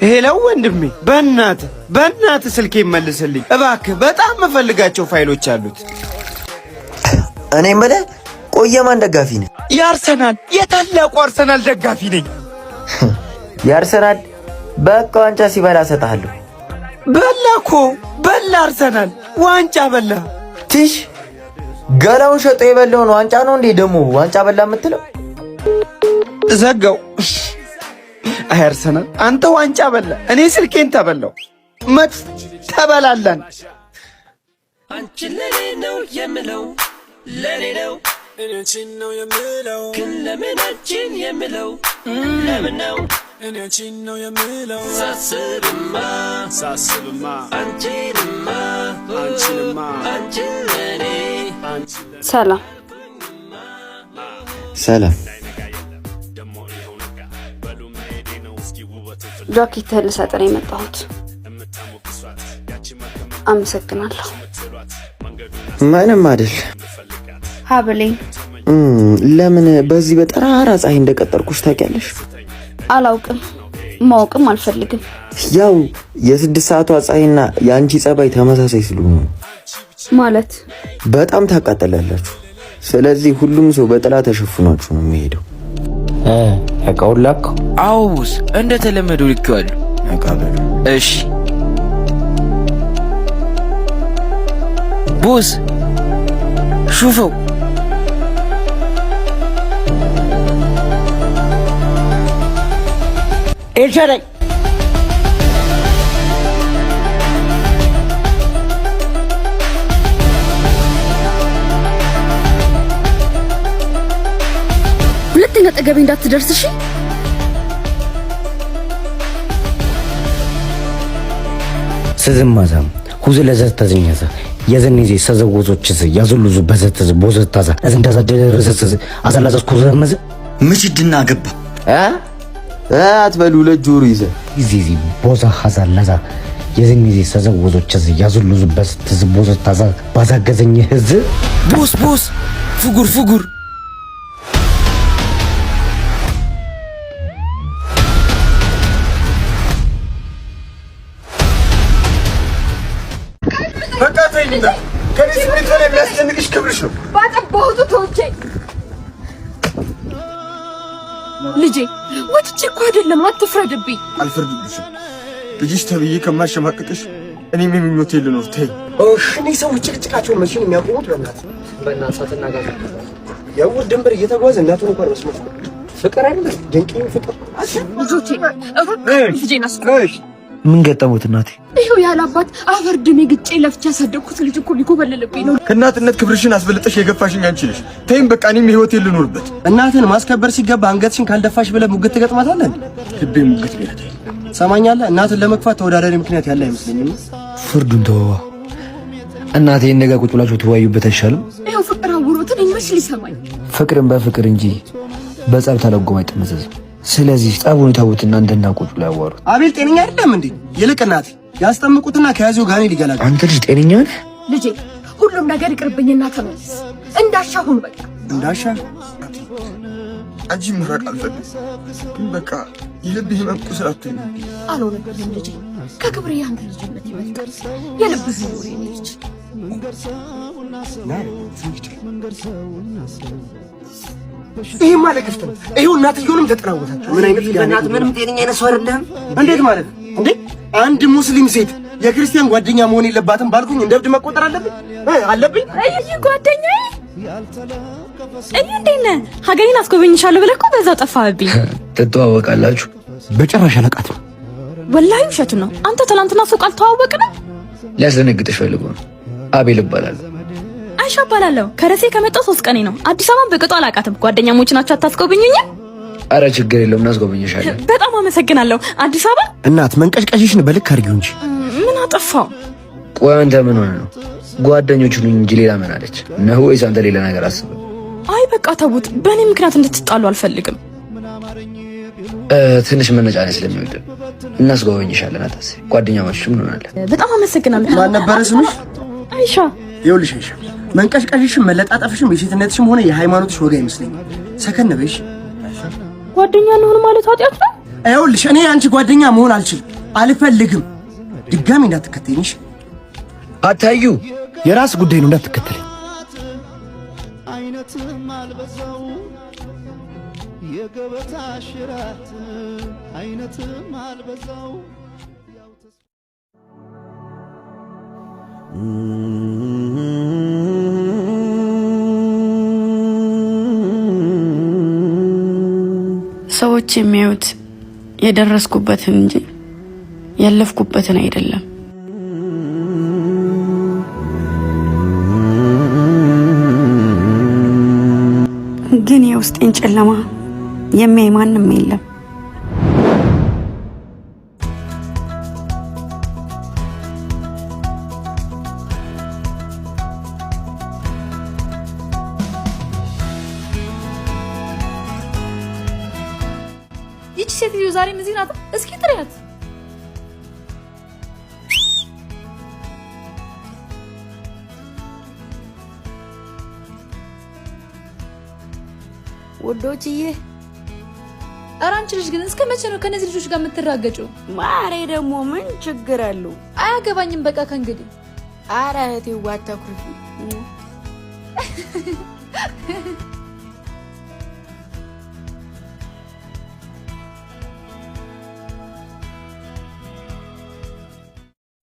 ሄሎ ወንድሜ፣ በእናትህ ስልኬ መልስልኝ እባክህ። በጣም መፈልጋቸው ፋይሎች አሉት። እኔ የምልህ ቆይ የማን ደጋፊ ነህ? የአርሰናል የታላቁ አርሰናል ደጋፊ ነኝ። የአርሰናል በቃ ዋንጫ ሲበላ እሰጥሃለሁ። በላ አርሰናል ዋንጫ በላ። ትሽ ገላውን ሸጦ የበላውን ዋንጫ ነው እንዴ ደግሞ ዋንጫ በላ የምትለው? ዘጋው። አይ አርሰናል አንተ ዋንጫ በላ፣ እኔ ስልኬን ተበላው። መት ተበላላን። አንቺ ለኔ ነው የምለው ለኔ ነው እኔችን ነው የምለው ግን ለምን አንቺን የምለው ለምን ነው እኔችን ነው የምለው ሳስብማ አንቺንማ አንቺን ለኔ ሰላም ጃኬትህን ልሰጥ ነው የመጣሁት። አመሰግናለሁ። ምንም አይደል። ሀብሌን ለምን በዚህ በጠራራ ፀሐይ እንደቀጠርኩሽ ታውቂያለሽ? አላውቅም፣ ማወቅም አልፈልግም። ያው የ6 ሰዓቷ ፀሐይና የአንቺ ጸባይ ተመሳሳይ ስለሆነ ማለት በጣም ታቃጥላላችሁ። ስለዚህ ሁሉም ሰው በጥላ ተሸፍኗችሁ ነው የሚሄደው። እቃውን ላክ? አዎ ቦስ፣ እንደተለመደው ልኬዋለሁ። አቃበሉ። እሺ ቦስ፣ ሹፈው። ኤልሻዳይ ሁለተኛ ጠገቤ እንዳትደርስ እሺ? ስዝማዛም ሁዝ ለዘት ተዝኛዛ የዘኔዜ ሰዘወዞችስ ያዙሉዙ በዘተዝ ቦዘታዛ እንደዛ ደረሰስ አዛላዛስ ኮዘመዘ ምሽድና ገባ አትበሉ ለጆሮ ይዘ ዚዚ ቦዛ ሐዛላዛ የዘኔዜ ሰዘወዞችስ ያዙሉዙ በዘተዝ ቦዘታዛ ባዛገዘኝ ህዝ ቦስ ፍጉር ፈቃተኝና ከዚህ ስሜት ላይ የሚያስጨንቅሽ ክብርሽ ነው። ባጠባሁት ተውቼ ልጄ ወጥቼ እኮ አይደለም፣ አትፍረድብኝ። አልፈርድብሽም። ልጅሽ ተብዬ ከማሸማቀቅሽ እኔም የሚሞት ልኖር። ተይ። እኔ ሰዎች ጭቅጭቃቸውን መቼ ነው የሚያቆሙት? በእናትህ ሳትናገር የውር ድንበር እየተጓዘ እናቱን እንኳን መስማት ፍቅር አይደለም? ድንቅኝ ፍቅር ልጆቼ ልጄና ምን ገጠሙት? እናቴ ይሄው ያላባት አፈር ድሜ ግጬ ለፍቼ ያሳደግኩት ልጅ እኮ ሊኮበለልብኝ ነው። ከእናትነት ክብርሽን አስበልጠሽ የገፋሽኝ አንቺ ነሽ። ተይም በቃ፣ እኔም ህይወቴን ልኖርበት። እናትህን ማስከበር ሲገባ አንገትሽን ካልደፋሽ ብለህ ሙግት ትገጥማታለህ። ልቤ ሙግት ቢያት ሰማኛለህ። እናትህን ለመግፋት ተወዳዳሪ ምክንያት ያለ አይመስለኝም። ፍርዱን ተወዋ። እናቴን ነገ ቁጭ ብላችሁ ትወያዩበት አይሻልም? ይሄው ፍቅር አውሮትን ይመስል ይሰማኝ። ፍቅርን በፍቅር እንጂ በጸብ ተለጎም አይጠመዘዝም። ስለዚህ ጸቡን ተውትና እንደና ቁጭ ብለው ያዋሩት። አቤል ጤነኛ አይደለም እንዴ? ይልቅ እናት ያስጠምቁትና ከያዘው ጋኔ ሊገላግል። አንተ ልጅ ጤነኛ ነህ? ልጄ ሁሉም ነገር ይቅርብኝና ተመለስ። እንዳሻሁን በቃ እንዳሻ አንቺ ምራቅ አልፈልግም፣ ግን በቃ የልብ ህመም ቁስል አትሁኝ። አልሆነብኝም ልጄ፣ ከክብሬ ያንተ ልጅነት ይበልጣል። የልብ ህመም ልጅ ይሄ ማለት ግፍት ነው። ይሄው እናትየውንም ተጠናወታቸው። ምን አይነት በእናትህ ምንም ጤነኛ አይነት ሰው አይደለም። እንዴት ማለት እንዴ? አንድ ሙስሊም ሴት የክርስቲያን ጓደኛ መሆን የለባትም ባልኩኝ እንደ እብድ መቆጠር አለብኝ? አይ ጓደኛዬ፣ እኔ እንዴት ነህ? ሀገሬን አስጎበኝሻለሁ ብለህ እኮ በዛው ጠፋህብኝ። ትተዋወቃላችሁ? በጭራሽ አላውቃትም። ወላሂ ውሸቱን ነው። አንተ ትናንትና ሱቅ አልተዋወቅንም? ሊያስደነግጥሽ ፈልጎ ነው። አቤል እባላለሁ። አይሻ እባላለሁ። ከረሴ ከመጣሁ 3 ቀኔ ነው። አዲስ አበባን በቅጡ አላውቃትም። ጓደኛሞች ናቸው። አታስጎበኙኝ? አረ ችግር የለውም እናስጎበኝሻለን። በጣም አመሰግናለሁ። አዲስ አበባ እናት መንቀሽቀሽሽን በልክ አድርጊው እንጂ ምን አጠፋው? ቆይ አንተ ምን ሆነ ነው? ጓደኞቹ ሁሉ እንጂ ሌላ ምን አለች ነው? ወይስ አንተ ሌላ ነገር አስበህ? አይ በቃ ተውት። በእኔ ምክንያት እንድትጣሉ አልፈልግም። ትንሽ መነጫነች ስለሚወድ እናስጎበኝሻለን። አታስቢ። ጓደኛሞች ምን ሆናለ? በጣም አመሰግናለሁ። ማን ነበር ስምሽ? አይሻ። ይኸውልሽ አይሻ፣ መንቀሽቀሽሽም መለጣጠፍሽም የሴትነትሽም ሆነ የሃይማኖትሽ ወጋ አይመስለኝ። ሰከን በይሽ። ጓደኛ እንሆን ማለት ኃጢአት ነው? ይኸውልሽ እኔ አንቺ ጓደኛ መሆን አልችልም። አልፈልግም። ድጋሚ እንዳትከተይኝሽ። አታዩ የራስ ጉዳይ ነው እንዳትከተለኝ። አይነትም አልበዛው የገበታ ሽራት አይነትም አልበዛው ሰዎች የሚያዩት የደረስኩበትን እንጂ ያለፍኩበትን አይደለም። ግን የውስጤን ጨለማ የሚያይ ማንም የለም። ይቺ ሴትዮ ዛሬም እዚህ ናት። እስኪ ጥሪያት። ወዶችዬ ኧረ አንቺ ልጅ ግን እስከ መቼ ነው ከነዚህ ልጆች ጋር የምትራገጪው? ማሬ ደግሞ ምን ችግር አለው? አያገባኝም በቃ ከእንግዲህ። ኧረ እህቴ ዋታኩርፊ